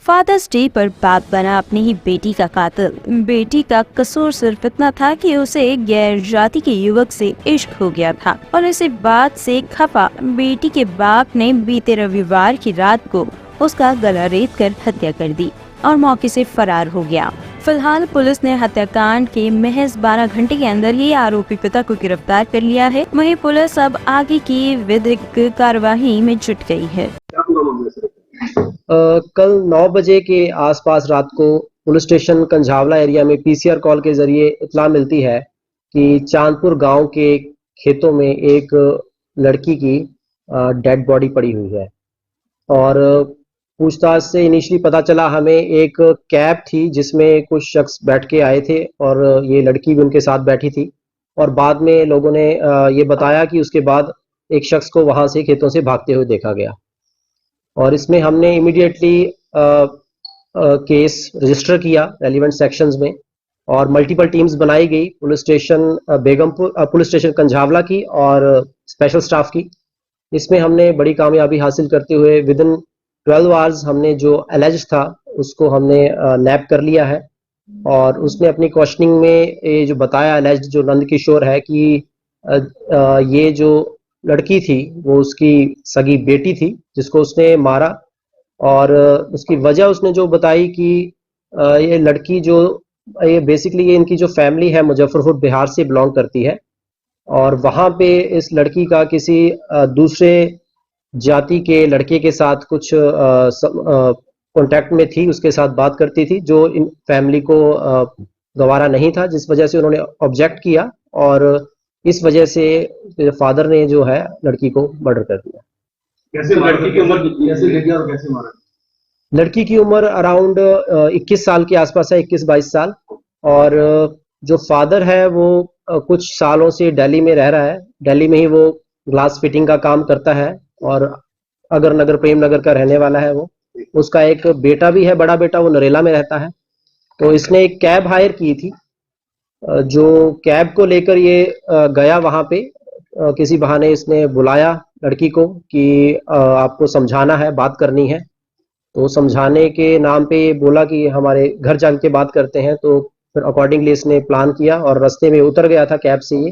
Fathers day पर बाप बना अपनी ही बेटी का कातिल। बेटी का कसूर सिर्फ इतना था कि उसे गैर जाति के युवक से इश्क हो गया था और इसी बात से खफा बेटी के बाप ने बीते रविवार की रात को उसका गला रेत कर हत्या कर दी और मौके से फरार हो गया। फिलहाल पुलिस ने हत्याकांड के महज 12 घंटे के अंदर ही आरोपी पिता को गिरफ्तार कर लिया है। वहीं पुलिस अब आगे की विधिक कार्यवाही में जुट गई है। कल 9 बजे के आसपास रात को पुलिस स्टेशन कंझावला एरिया में पीसीआर कॉल के जरिए इत्तला मिलती है कि चांदपुर गांव के खेतों में एक लड़की की डेड बॉडी पड़ी हुई है। और पूछताछ से इनिशियली पता चला हमें एक कैब थी जिसमें कुछ शख्स बैठ के आए थे और ये लड़की भी उनके साथ बैठी थी, और बाद में लोगों ने ये बताया कि उसके बाद एक शख्स को वहां से खेतों से भागते हुए देखा गया। और इसमें हमने इमीडिएटली केस रजिस्टर किया रेलिवेंट सेक्शंस में और मल्टीपल टीम्स बनाई गई, police station Begampur, police station Kanjhawala की और स्पेशल स्टाफ की। इसमें हमने बड़ी कामयाबी हासिल करते हुए विद इन 12 आवर्स हमने जो एलिज था उसको हमने नैप कर लिया है। और उसने अपनी क्वेश्चनिंग में ये जो बताया एलिज जो नंद किशोर है कि ये जो लड़की थी वो उसकी सगी बेटी थी जिसको उसने मारा। और उसकी वजह उसने जो बताई कि ये लड़की जो ये बेसिकली ये इनकी जो फैमिली है मुजफ्फरपुर बिहार से बिलोंग करती है और वहाँ पे इस लड़की का किसी दूसरे जाति के लड़के के साथ कुछ कांटेक्ट में थी, उसके साथ बात करती थी जो इन फैमिली को गवारा नहीं था, जिस वजह से उन्होंने ऑब्जेक्ट किया और इस वजह से फादर ने जो है लड़की को मर्डर कर दिया। कैसे लड़की की उम्र कितनी है, कैसे किया और कैसे मारा? लड़की की उम्र अराउंड 21 साल के आसपास है, 21-22 साल। और जो फादर है वो कुछ सालों से दिल्ली में रह रहा है, दिल्ली में ही वो ग्लास फिटिंग का काम करता है और अगर नगर प्रेम नगर का रहने वाला है वो। उसका एक बेटा भी है, बड़ा बेटा, वो नरेला में रहता है। तो इसने एक कैब हायर की थी, जो कैब को लेकर ये गया वहां पे, किसी बहाने इसने बुलाया लड़की को कि आपको समझाना है, बात करनी है। तो समझाने के नाम पे ये बोला कि हमारे घर जाके के बात करते हैं। तो फिर अकॉर्डिंगली इसने प्लान किया और रास्ते में उतर गया था कैब से ये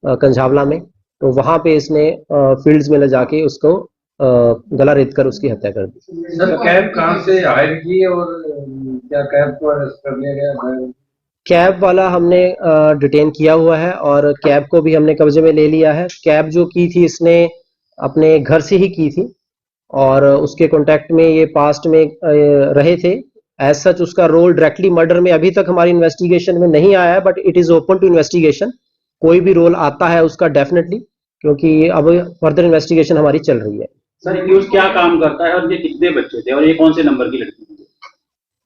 कंझावला में। तो वहां पे इसने फील्ड्स में ले जाके उसको गला रेत कर उसकी हत्या कर दी। सर कैब कहां से हायर की और क्या कैब को अरेस्ट कर लिया गया? कैब वाला हमने डिटेन किया हुआ है और कैब को भी हमने कब्जे में ले लिया है। कैब जो की थी इसने अपने घर से ही की थी और उसके कांटेक्ट में ये पास्ट में रहे थे। एज सच उसका रोल डायरेक्टली मर्डर में अभी तक हमारी इन्वेस्टिगेशन में नहीं आया है, but it is open to investigation. कोई भी रोल आता है उसका डेफिनेटली, क्योंकि अब फर्दर इन्वेस्टिगेशन हमारी चल रही है। सर एक्यूज क्या काम करता है और ये कितने बच्चे थे और ये कौन से नंबर की लड़की थी?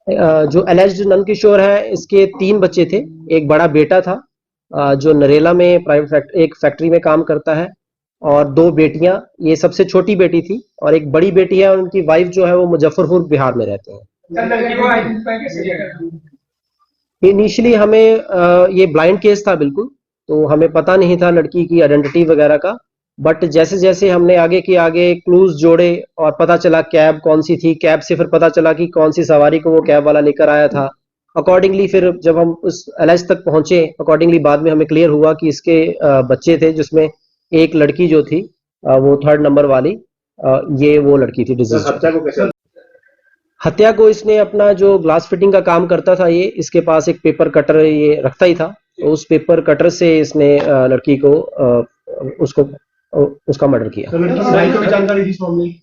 जो एलिज्ड नंद किशोर है इसके 3 बच्चे थे। एक बड़ा बेटा था जो नरेला में प्राइवेट एक फैक्ट्री में काम करता है, और 2 बेटियां, ये सबसे छोटी बेटी थी और एक बड़ी बेटी है और उनकी वाइफ जो है वो मुजफ्फरपुर बिहार में रहते हैं। इनिशियली हमें ये ब्लाइंड केस था बिल्कुल, तो हमें पता नहीं था लड़की की आइडेंटिटी वगैरह का। बट जैसे जैसे हमने आगे क्लूज जोड़े और पता चला कैब कौन सी थी, कैब से फिर पता चला कि कौन सी सवारी को वो कैब वाला लेकर आया था। अकॉर्डिंगली फिर जब हम उस एलिज तक पहुंचे, अकॉर्डिंगली बाद में हमें क्लियर हुआ कि इसके बच्चे थे, जिसमें एक लड़की जो थी वो 3rd नंबर वाली, ये वो लड़की थी डिजीज। हत्या को इसने अपना जो ग्लास फिटिंग का काम करता था, ये इसके पास एक पेपर कटर ये रखता ही था, तो उस पेपर कटर से इसने लड़की को उसका मर्डर किया। तो लड़की भाई को भी जानकारी थी इस मामले में?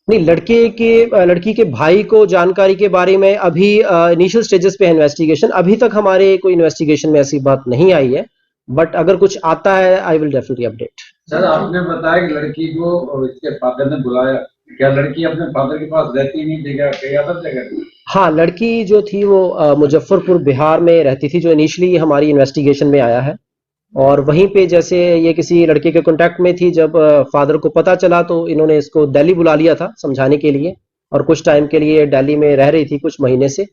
नहीं, लड़की के भाई को जानकारी के बारे में अभी इनिशियल स्टेजेस पे है इन्वेस्टिगेशन। अभी तक हमारे कोई इन्वेस्टिगेशन में ऐसी बात नहीं आई है, बट अगर कुछ आता है I will definitely update. Sir आपने बताया कि लड़की को इसके फादर ने बुलाया, क्या लड़की अपने फादर के पास रहती नहीं थी, क्या कहीं अदर जगह? हाँ, लड़की जो थी वो मुजफ्फरपुर बिहार में रहती थी, जो इनिशियली हमारी इन्वेस्टिगेशन में आया है। और वहीं पे जैसे ये किसी लड़के के कांटेक्ट में थी, जब फादर को पता चला तो इन्होंने इसको दिल्ली बुला लिया था समझाने के लिए, और कुछ टाइम के लिए दिल्ली में रह रही थी, कुछ महीने से,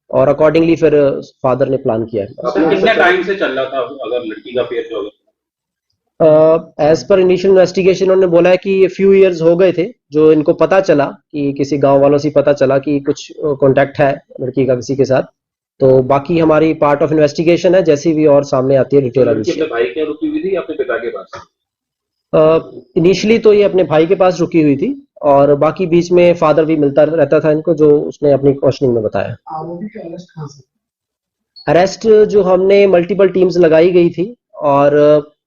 और अकॉर्डिंगली फिर फादर ने प्लान किया। कितने टाइम से चल रहा था अगर लड़की का अफेयर जो? एज पर इनिशियल इन्वेस्टिगेशन उन्होंने बोला है कि ये फ्यू इयर्स हो गए थे जो इनको पता चला कि किसी गांव वालों से पता चला कि कुछ कांटेक्ट है लड़की का किसी के साथ। तो बाकी हमारी पार्ट ऑफ इन्वेस्टिगेशन है, जैसी भी और सामने आती है डिटेल लड़की अपने भाई के रुकी हुई थी या अपने पिता के पास? इनिशियली तो ये अपने भाई के पास रुकी हुई थी और बाकी बीच में फादर भी मिलता रहता था इनको, जो उसने अपनी क्वेश्चनिंग में बताया। अरेस्ट जो हमने मल्टीपल टीम्स लगाई गई थी और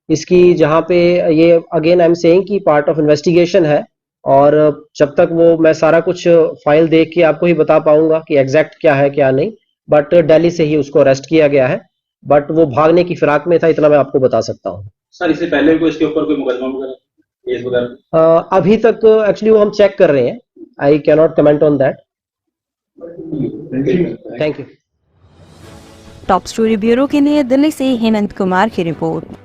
इसकी जहाँ पे ये अगेन आई एम सेइंग कि पार्ट ऑफ इन्वेस्टिगेशन है और जब तक वो मैं सारा कुछ फाइल देख के आपको ही बता पाऊंगा कि एग्जैक्ट क्या है क्या नहीं, बट दिल्ली से ही उसको अरेस्ट किया गया है, बट वो भागने की फिराक में था, इतना मैं आपको बता सकता हूँ। सर इससे पहले कोई इसके ऊपर कोई मुकदमा वगैरह केस वगैरह? अभी तक एक्चुअली वो हम चेक कर रहे हैं, I can not comment on that. Thank you. Top story bureau के लिए दिल्ली से हेमंत कुमार की रिपोर्ट।